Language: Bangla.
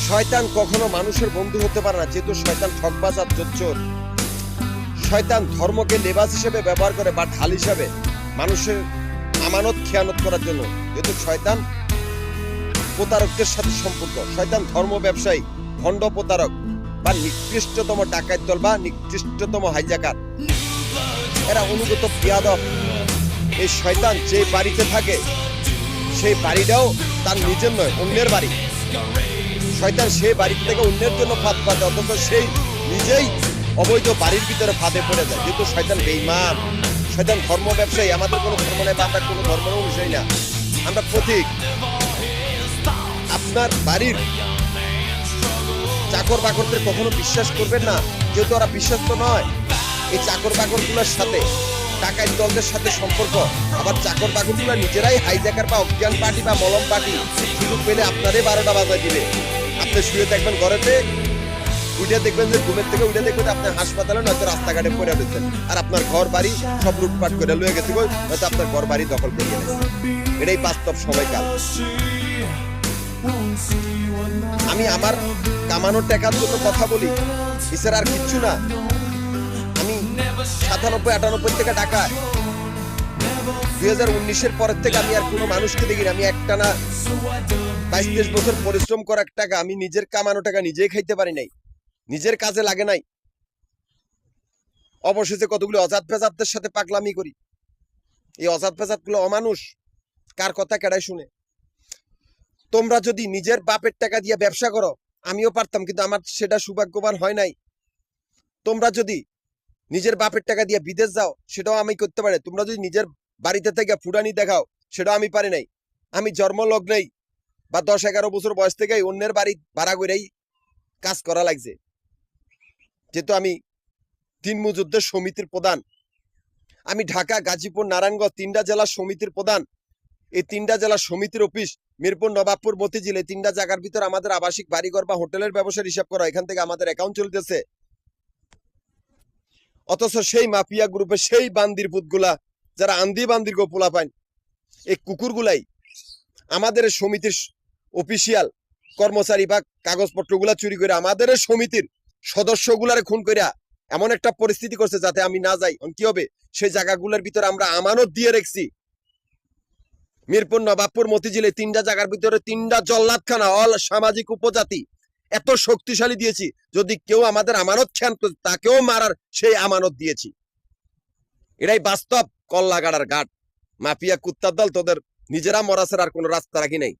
শয়তান কখনো মানুষের বন্ধু হতে পারে না, যেহেতু শয়তান ঠকবাজ আর জোচ্চোর। শয়তান ধর্মকে লেবাস হিসেবে ব্যবহার করে বা ঢাল হিসেবে মানুষের আমানত খেয়ানত করার জন্য। যেহেতু শয়তান প্রতারকদের সাথে সম্পর্ক, শয়তান ধর্ম ব্যবসায়ী, ভণ্ড প্রতারক বা নিকৃষ্টতম ডাকাত দল বা নিকৃষ্টতম হাইজাকার, এরা অনুগত বিয়াদব। এই শয়তান যে বাড়িতে থাকে সেই বাড়িটাও তার নিজের নয়, অন্যের বাড়ি। শয়তান সেই বাড়ি থেকে অন্যের জন্য ফাঁদ পাতে, অথচ সেই নিজেই অবৈধ বাড়ির ভিতরে ফাঁদে পড়ে যায়। যেহেতু শয়তান বেঈমান, শয়তান ধর্ম ব্যবসায়ী। আমাদের কোনো ধর্ম নেই বা আমরা কোনো ধর্মের অনুযায়ী না, আমরা প্রতীক। আপনার বাড়ির চাকর বাকরদের কখনো বিশ্বাস করবেন না, যেহেতু ওরা বিশ্বস্ত নয়। এই চাকর বাকরগুলোর সাথে ডাকাত দলদের সাথে সম্পর্ক। আবার চাকর বাকরগুলো নিজেরাই হাইজ্যাকার বা অজ্ঞান পার্টি বা মলম পার্টি। সুযোগ পেলে আপনারই 12টা বাজায় দিবে। আপনি শুয়ে দেখবেন ঘরেতে, উঠে দেখবেন যে ঘুমের থেকে উঠে দেখবেন আপনি হাসপাতালে নয়তো রাস্তাঘাটে পড়ে রয়েছেন, আর আপনার ঘর বাড়ি সব লুটপাট করে লয়ে গেছে, নয়তো আপনার ঘর বাড়ি দখল করে গেছে। এটাই বাস্তব সময়কাল। আমি আমার কামানোর টাকার জন্য কথা বলি, এছাড়া আর কিচ্ছু না। আমি 97-98 থেকে ঢাকায়, 2019-এর পরের থেকে আমি আর কোনো মানুষকে দেখিনি। আমি একটানা 22-23 বছর পরিশ্রম করা টাকা, আমি নিজের কামানো টাকা নিজেই খাইতে পারি নাই, নিজের কাজে লাগে নাই। অবশেষে কতগুলো অজাত ফেজাতদের সাথে পাগলামি করি। এই অজাত ফেজাতগুলো অমানুষ, কার কথা কেডাই শুনে। তোমরা যদি নিজের বাপের টাকা দিয়ে ব্যবসা করো, আমিও পারতাম, কিন্তু আমার সেটা সৌভাগ্যবান হয় নাই। তোমরা যদি নিজের বাপের টাকা দিয়ে বিদেশ যাও, সেটাও আমি করতে পারি। তোমরা যদি নিজের বাড়িতে থেকে ফুটানি দেখাও, সেটাও আমি পারি নাই। আমি জন্ম লগ্নেই বা 10-11 বছর বয়স থেকেই অন্যের বাড়ি ভাড়া করেই কাজ করা লাগছে। যেহেতু আমি দিন মজুরদের সমিতির প্রধান, আমি ঢাকা, গাজীপুর, নারায়ণগঞ্জ 3টা জেলার সমিতির প্রধান। এই 3টা জেলার সমিতির অফিস মিরপুর, নবাবপুর, মতিঝিল, এই 3টা জায়গার ভিতর আমাদের আবাসিক বাড়িঘর বা হোটেলের ব্যবসার হিসাব করা, এখান থেকে আমাদের অ্যাকাউন্ট চলতেছে। অথচ সেই মাফিয়া গ্রুপে সেই বান্দির পুতগুলা, যারা আন্দি বান্দির গোপোলা পান, এই কুকুরগুলাই আমাদের সমিতির অফিসিয়াল কর্মচারী বা কাগজপত্রগুলা চুরি করে আমাদের সমিতির সদস্যগুলারে খুন করিয়া এমন একটা পরিস্থিতি করছে যাতে আমি না যাই। কি হবে? সেই জায়গাগুলোর ভিতরে আমরা আমানত দিয়ে রেখছি। মিরপুর, নবাবপুর, মতিঝিলে 3টা জায়গার ভিতরে 3টা জল্লাদখানা, অল সামাজিক উপজাতি, এত শক্তিশালী দিয়েছি। যদি কেউ আমাদের আমানত খেয়ান করে, তাকেও মারার সেই আমানত দিয়েছি। এটাই বাস্তব কল্লাগাড়ার ঘাট। মাফিয়া কুত্তার দল, তোদের নিজেরা মরাছের আর কোনো রাস্তা রাখি নাই।